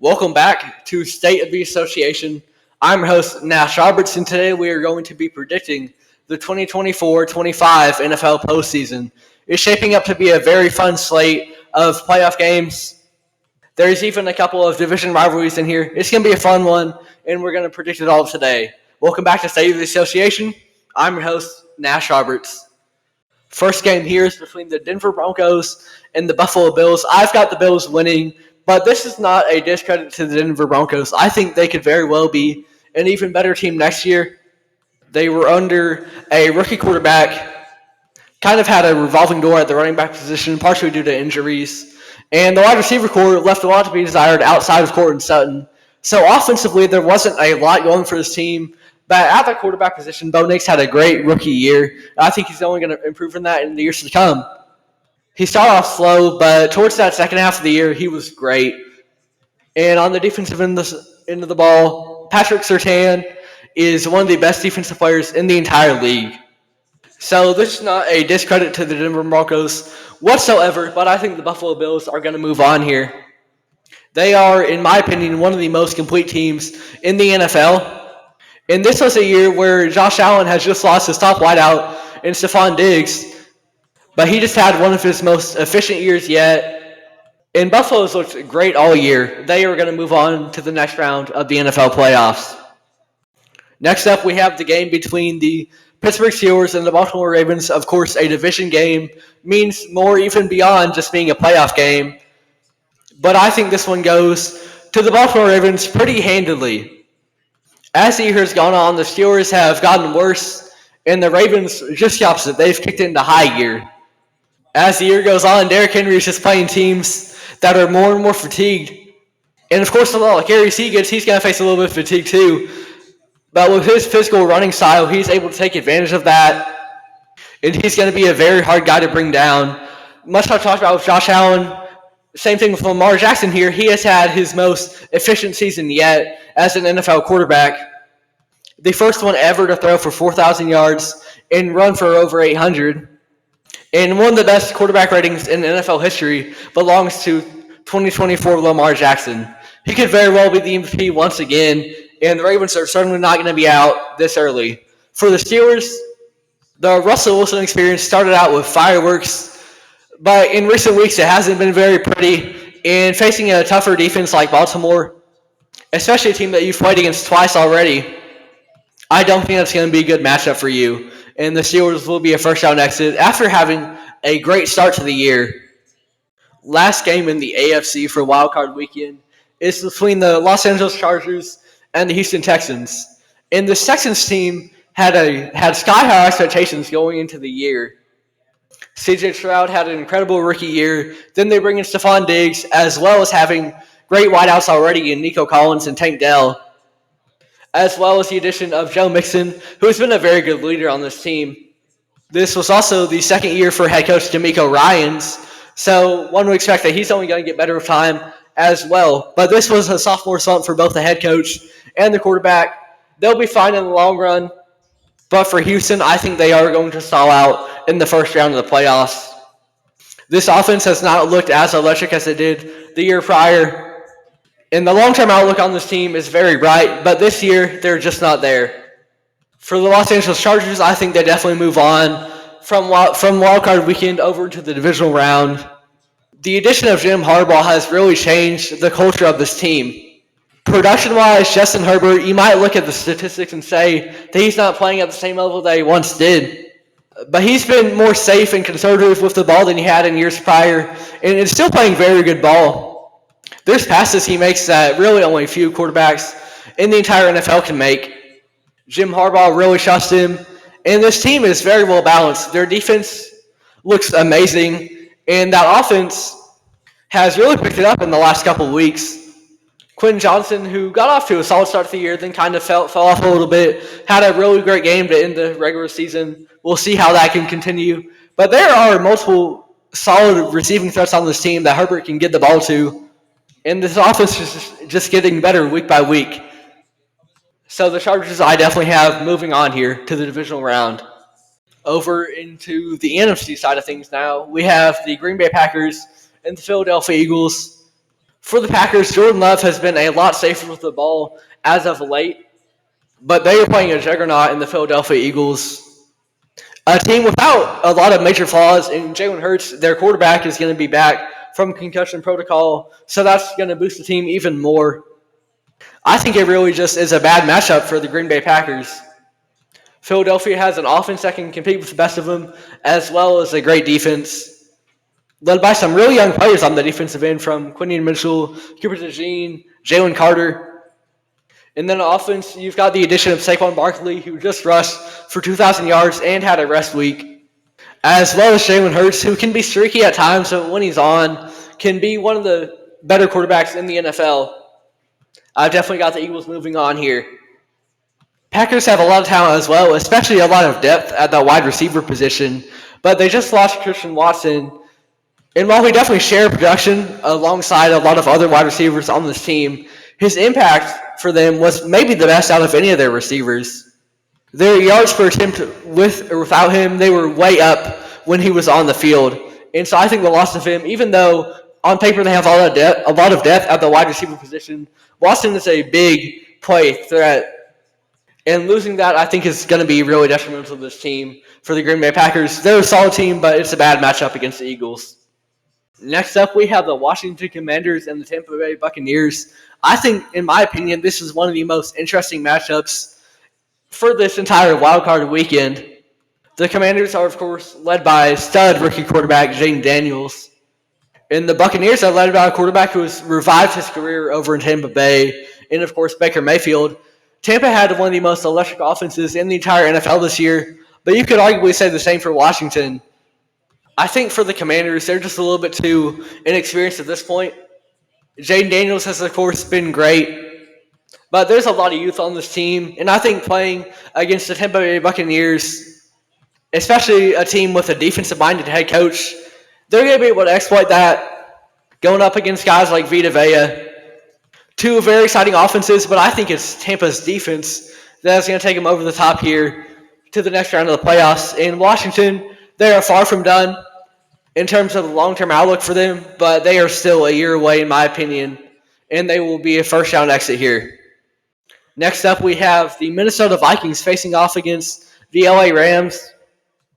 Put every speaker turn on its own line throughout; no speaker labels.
Welcome back to State of the Association. I'm your host, Nash Roberts, and today we are going to be predicting the 2024-25 NFL postseason. It's shaping up to be a very fun slate of playoff games. There's even a couple of division rivalries in here. It's going to be a fun one, and we're going to predict it all today. Welcome back to State of the Association. I'm your host, Nash Roberts. First game here is between the Denver Broncos and the Buffalo Bills. I've got the Bills winning, but this is not a discredit to the Denver Broncos. I think they could very well be an even better team next year. They were under a rookie quarterback, kind of had a revolving door at the running back position, partially due to injuries. And the wide receiver core left a lot to be desired outside of Courtland Sutton. So offensively, there wasn't a lot going for this team. But at the quarterback position, Bo Nix had a great rookie year. I think he's only going to improve in that in the years to come. He started off slow, but towards that second half of the year, he was great. And on the defensive end of the ball, Patrick Surtain is one of the best defensive players in the entire league. So this is not a discredit to the Denver Broncos whatsoever, but I think the Buffalo Bills are going to move on here. They are, in my opinion, one of the most complete teams in the NFL. And this was a year where Josh Allen has just lost his top wideout in Stephon Diggs, but he just had one of his most efficient years yet. And Buffalo's looked great all year. They are going to move on to the next round of the NFL playoffs. Next up, we have the game between the Pittsburgh Steelers and the Baltimore Ravens. Of course, a division game means more even beyond just being a playoff game. But I think this one goes to the Baltimore Ravens pretty handily. As the year has gone on, the Steelers have gotten worse, and the Ravens, just the opposite. They've kicked into high gear. As the year goes on, Derrick Henry is just playing teams that are more and more fatigued. And, of course, the lot of carries he gets, he's going to face a little bit of fatigue too. But with his physical running style, he's able to take advantage of that, and he's going to be a very hard guy to bring down. Much like I talked about with Josh Allen, same thing with Lamar Jackson here. He has had his most efficient season yet as an NFL quarterback. The first one ever to throw for 4,000 yards and run for over 800. And one of the best quarterback ratings in NFL history belongs to 2024 Lamar Jackson. He could very well be the MVP once again, and the Ravens are certainly not going to be out this early. For the Steelers, the Russell Wilson experience started out with fireworks, but in recent weeks, it hasn't been very pretty. And facing a tougher defense like Baltimore, especially a team that you've played against twice already, I don't think that's going to be a good matchup for you. And the Steelers will be a first-round exit after having a great start to the year. Last game in the AFC for Wild Card Weekend is between the Los Angeles Chargers and the Houston Texans. And the Texans team had sky-high expectations going into the year. C.J. Stroud had an incredible rookie year. Then they bring in Stephon Diggs, as well as having great wideouts already in Nico Collins and Tank Dell, as well as the addition of Joe Mixon, who has been a very good leader on this team. This was also the second year for head coach DeMeco Ryans, so one would expect that he's only going to get better with time as well. But this was a sophomore slump for both the head coach and the quarterback. They'll be fine in the long run. But for Houston, I think they are going to stall out in the first round of the playoffs. This offense has not looked as electric as it did the year prior. And the long-term outlook on this team is very bright, but this year, they're just not there. For the Los Angeles Chargers, I think they definitely move on from Wild Card Weekend over to the divisional round. The addition of Jim Harbaugh has really changed the culture of this team. Production-wise, Justin Herbert, you might look at the statistics and say that he's not playing at the same level that he once did. But he's been more safe and conservative with the ball than he had in years prior, and is still playing very good ball. There's passes he makes that really only a few quarterbacks in the entire NFL can make. Jim Harbaugh really trusts him, and this team is very well balanced. Their defense looks amazing, and that offense has really picked it up in the last couple of weeks. Quentin Johnson, who got off to a solid start to the year, then kind of fell off a little bit, had a really great game to end the regular season. We'll see how that can continue. But there are multiple solid receiving threats on this team that Herbert can get the ball to. And this offense is just getting better week by week. So the Chargers, I definitely have moving on here to the divisional round. Over into the NFC side of things now, we have the Green Bay Packers and the Philadelphia Eagles. For the Packers, Jordan Love has been a lot safer with the ball as of late, but they are playing a juggernaut in the Philadelphia Eagles. A team without a lot of major flaws, and Jalen Hurts, their quarterback, is going to be back from concussion protocol, so that's going to boost the team even more. I think it really just is a bad matchup for the Green Bay Packers. Philadelphia has an offense that can compete with the best of them, as well as a great defense, led by some really young players on the defensive end from Quinion Mitchell, Cooper DeJean, Jalen Carter. And then on offense, you've got the addition of Saquon Barkley, who just rushed for 2,000 yards and had a rest week, as well as Jalen Hurts, who can be streaky at times, but when he's on, can be one of the better quarterbacks in the NFL. I've definitely got the Eagles moving on here. Packers have a lot of talent as well, especially a lot of depth at the wide receiver position, but they just lost Christian Watson. And while we definitely share production alongside a lot of other wide receivers on this team, his impact for them was maybe the best out of any of their receivers. Their yards per attempt with or without him, they were way up when he was on the field. And so I think the loss of him, even though on paper they have a lot of depth at the wide receiver position, Watson is a big play threat. And losing that, I think, is going to be really detrimental to this team for the Green Bay Packers. They're a solid team, but it's a bad matchup against the Eagles. Next up, we have the Washington Commanders and the Tampa Bay Buccaneers. I think, in my opinion, this is one of the most interesting matchups for this entire wildcard weekend. The Commanders are, of course, led by stud rookie quarterback Jaden Daniels. And the Buccaneers are led by a quarterback who has revived his career over in Tampa Bay, and, of course, Baker Mayfield. Tampa had one of the most electric offenses in the entire NFL this year, but you could arguably say the same for Washington. I think for the Commanders, they're just a little bit too inexperienced at this point. Jaden Daniels has, of course, been great, but there's a lot of youth on this team, and I think playing against the Tampa Bay Buccaneers, especially a team with a defensive-minded head coach, they're going to be able to exploit that going up against guys like Vita Vea. Two very exciting offenses, but I think it's Tampa's defense that's going to take them over the top here to the next round of the playoffs. In Washington, they are far from done in terms of the long-term outlook for them, but they are still a year away, in my opinion, and they will be a first-round exit here. Next up, we have the Minnesota Vikings facing off against the LA Rams.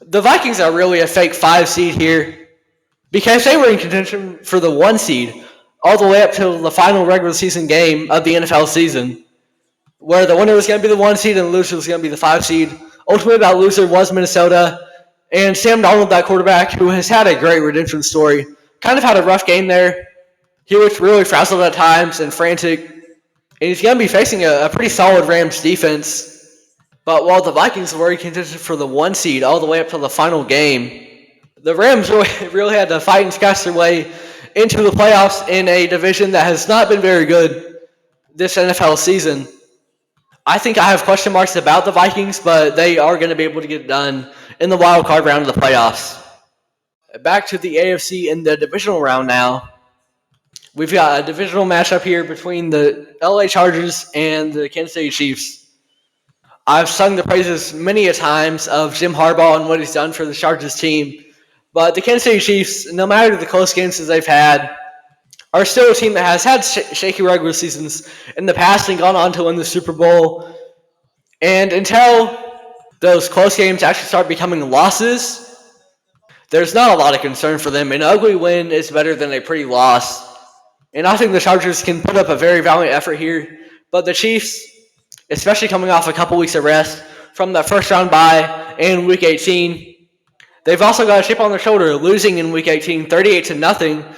The Vikings are really a fake 5 seed here because they were in contention for the 1 seed all the way up to the final regular season game of the NFL season, where the winner was going to be the 1 seed and the loser was going to be the 5 seed. Ultimately, that loser was Minnesota, and Sam Darnold, that quarterback, who has had a great redemption story, kind of had a rough game there. He looked really frazzled at times and frantic, and he's going to be facing a pretty solid Rams defense. But while the Vikings were in contention for the 1 seed all the way up to the final game, the Rams really had to fight and scratch their way into the playoffs in a division that has not been very good this NFL season. I think I have question marks about the Vikings, but they are going to be able to get it done in the wild card round of the playoffs. Back to the AFC in the divisional round now. We've got a divisional matchup here between the LA Chargers and the Kansas City Chiefs. I've sung the praises many a times of Jim Harbaugh and what he's done for the Chargers team. But the Kansas City Chiefs, no matter the close games that they've had, are still a team that has had shaky regular seasons in the past and gone on to win the Super Bowl. And until those close games actually start becoming losses, there's not a lot of concern for them. An ugly win is better than a pretty loss. And I think the Chargers can put up a very valiant effort here. But the Chiefs, especially coming off a couple weeks of rest from that first round bye in Week 18, they've also got a chip on their shoulder, losing in Week 18, 38-0.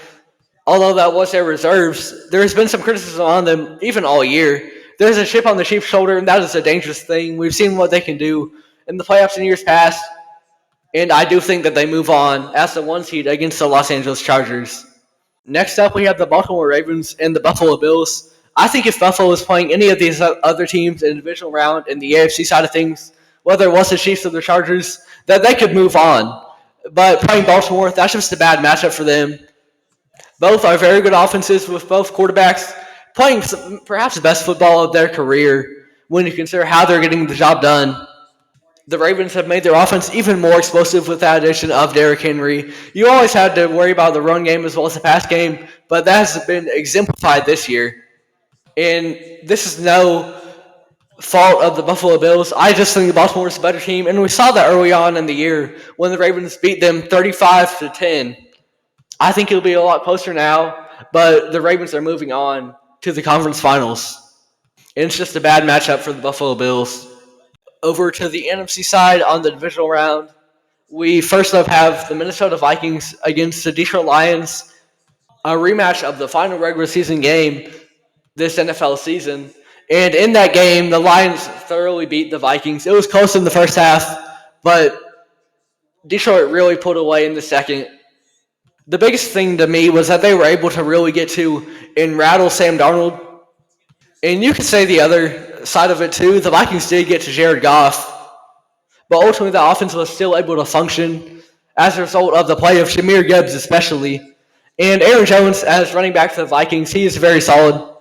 Although that was their reserves, there has been some criticism on them even all year. There's a chip on the Chiefs' shoulder, and that is a dangerous thing. We've seen what they can do in the playoffs in years past, and I do think that they move on as the 1 seed against the Los Angeles Chargers. Next up, we have the Baltimore Ravens and the Buffalo Bills. I think if Buffalo was playing any of these other teams in the divisional round in the AFC side of things, whether it was the Chiefs or the Chargers, that they could move on. But playing Baltimore, that's just a bad matchup for them. Both are very good offenses with both quarterbacks playing perhaps the best football of their career when you consider how they're getting the job done. The Ravens have made their offense even more explosive with the addition of Derrick Henry. You always had to worry about the run game as well as the pass game, but that has been exemplified this year. And this is no fault of the Buffalo Bills. I just think Baltimore is a better team, and we saw that early on in the year when the Ravens beat them 35-10. I think it'll be a lot closer now, but the Ravens are moving on to the conference finals. And it's just a bad matchup for the Buffalo Bills. Over to the NFC side on the divisional round, we first up have the Minnesota Vikings against the Detroit Lions, a rematch of the final regular season game this NFL season. And in that game, the Lions thoroughly beat the Vikings. It was close in the first half, but Detroit really pulled away in the second. The biggest thing to me was that they were able to really get to and rattle Sam Darnold. And you could say the other side of it too. The Vikings did get to Jared Goff, but ultimately the offense was still able to function as a result of the play of Jahmyr Gibbs especially. And Aaron Jones as running back for the Vikings, he is very solid.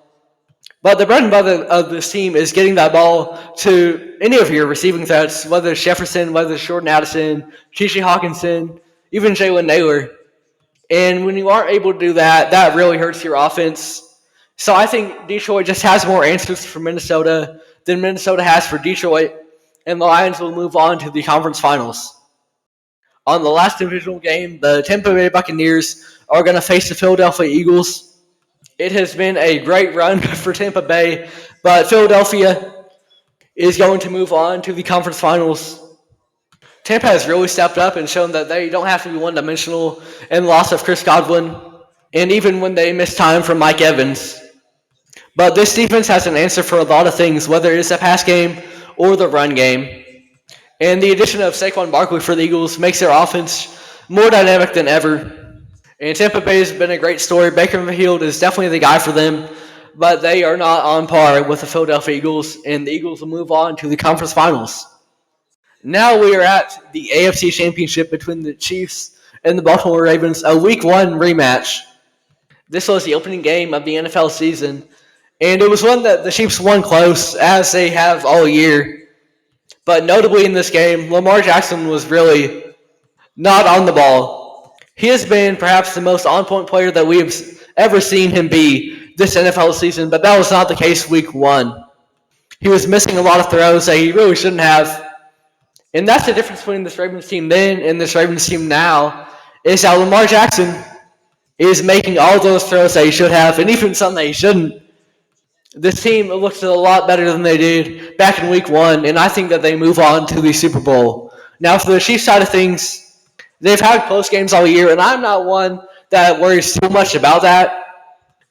But the bread and butter of this team is getting that ball to any of your receiving threats, whether it's Jefferson, whether it's Jordan Addison, T.J. Hawkinson, even Jalen Naylor. And when you aren't able to do that, that really hurts your offense. So I think Detroit just has more answers for Minnesota than Minnesota has for Detroit, and the Lions will move on to the conference finals. On the last divisional game, the Tampa Bay Buccaneers are going to face the Philadelphia Eagles. It has been a great run for Tampa Bay, but Philadelphia is going to move on to the conference finals. Tampa has really stepped up and shown that they don't have to be one-dimensional in the loss of Chris Godwin, and even when they miss time from Mike Evans. But this defense has an answer for a lot of things, whether it's the pass game or the run game. And the addition of Saquon Barkley for the Eagles makes their offense more dynamic than ever. And Tampa Bay has been a great story. Baker Mayfield is definitely the guy for them, but they are not on par with the Philadelphia Eagles, and the Eagles will move on to the conference finals. Now we are at the AFC Championship between the Chiefs and the Baltimore Ravens, a Week 1 rematch. This was the opening game of the NFL season, and it was one that the Chiefs won close, as they have all year. But notably in this game, Lamar Jackson was really not on the ball. He has been perhaps the most on-point player that we have ever seen him be this NFL season, but that was not the case Week 1. He was missing a lot of throws that he really shouldn't have. And that's the difference between this Ravens team then and this Ravens team now, is that Lamar Jackson is making all those throws that he should have, and even some that he shouldn't. This team looks a lot better than they did back in Week 1, and I think that they move on to the Super Bowl. Now, for the Chiefs side of things, they've had close games all year, and I'm not one that worries too much about that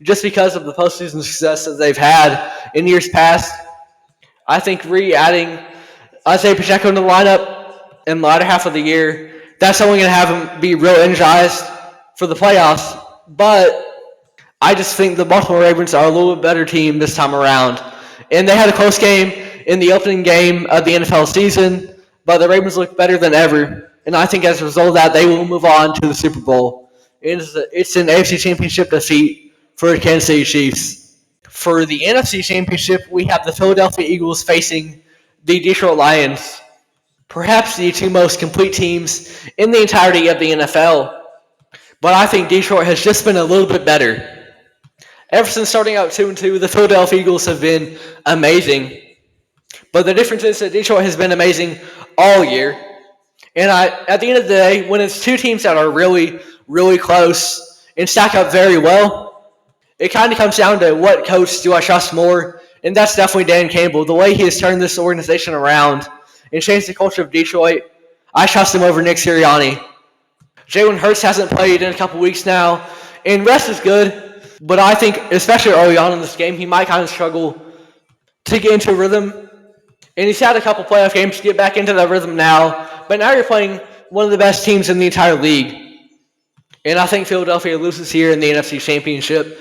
just because of the postseason success that they've had in years past. I think re-adding Isaiah Pacheco in the lineup in the latter half of the year, that's only going to have him be real energized for the playoffs. But I just think the Baltimore Ravens are a little bit better team this time around. And they had a close game in the opening game of the NFL season, but the Ravens look better than ever. And I think as a result of that, they will move on to the Super Bowl. It's an AFC Championship defeat for the Kansas City Chiefs. For the NFC Championship, we have the Philadelphia Eagles facing the Detroit Lions, perhaps the two most complete teams in the entirety of the NFL. But I think Detroit has just been a little bit better. Ever since starting out 2-2, the Philadelphia Eagles have been amazing. But the difference is that Detroit has been amazing all year. And at the end of the day, when it's two teams that are really, really close and stack up very well, it kind of comes down to what coach do I trust more, and that's definitely Dan Campbell. The way he has turned this organization around and changed the culture of Detroit, I trust him over Nick Sirianni. Jalen Hurts hasn't played in a couple weeks now, and rest is good, but I think, especially early on in this game, he might kind of struggle to get into a rhythm. And he's had a couple playoff games to get back into that rhythm now. But now you're playing one of the best teams in the entire league. And I think Philadelphia loses here in the NFC Championship.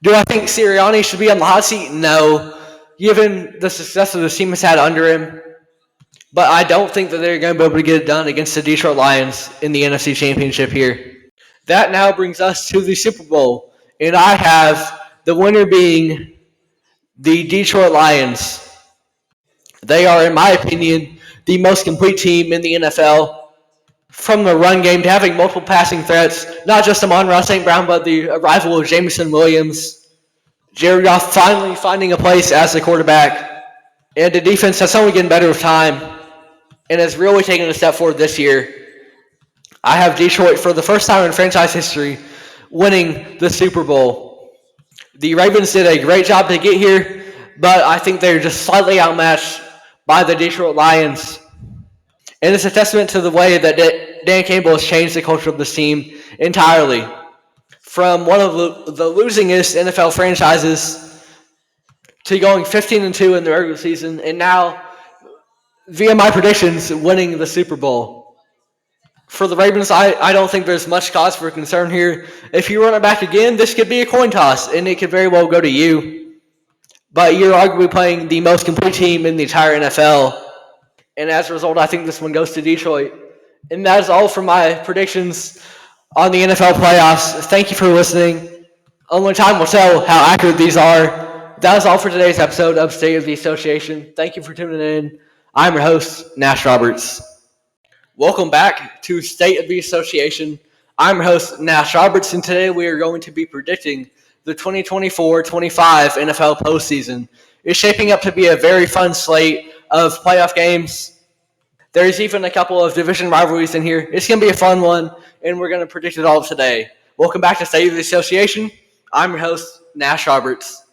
Do I think Sirianni should be on the hot seat? No, given the success that the team has had under him. But I don't think that they're going to be able to get it done against the Detroit Lions in the NFC Championship here. That now brings us to the Super Bowl. And I have the winner being the Detroit Lions. They are, in my opinion, the most complete team in the NFL. From the run game to having multiple passing threats, not just Amon-Ra St. Brown, but the arrival of Jameson Williams. Jared Goff finally finding a place as the quarterback. And the defense has only getting better with time and has really taken a step forward this year. I have Detroit, for the first time in franchise history, winning the Super Bowl. The Ravens did a great job to get here, but I think they're just slightly outmatched by the Detroit Lions. And it's a testament to the way that Dan Campbell has changed the culture of this team entirely. From one of the losingest NFL franchises to going 15-2 in the regular season, and now, via my predictions, winning the Super Bowl. For the Ravens, I don't think there's much cause for concern here. If you run it back again, this could be a coin toss, and it could very well go to you. But you're arguably playing the most complete team in the entire NFL. And as a result, I think this one goes to Detroit. And that is all for my predictions on the NFL playoffs. Thank you for listening. Only time will tell how accurate these are. That is all for today's episode of State of the Association. Thank you for tuning in. I'm your host, Nash Roberts. Welcome back to State of the Association. I'm your host, Nash Roberts, and today we are going to be predicting the 2024-25 NFL postseason. It's shaping up to be a very fun slate of playoff games. There's even a couple of division rivalries in here. It's going to be a fun one, and we're going to predict it all today. Welcome back to State of the Association. I'm your host, Nash Roberts.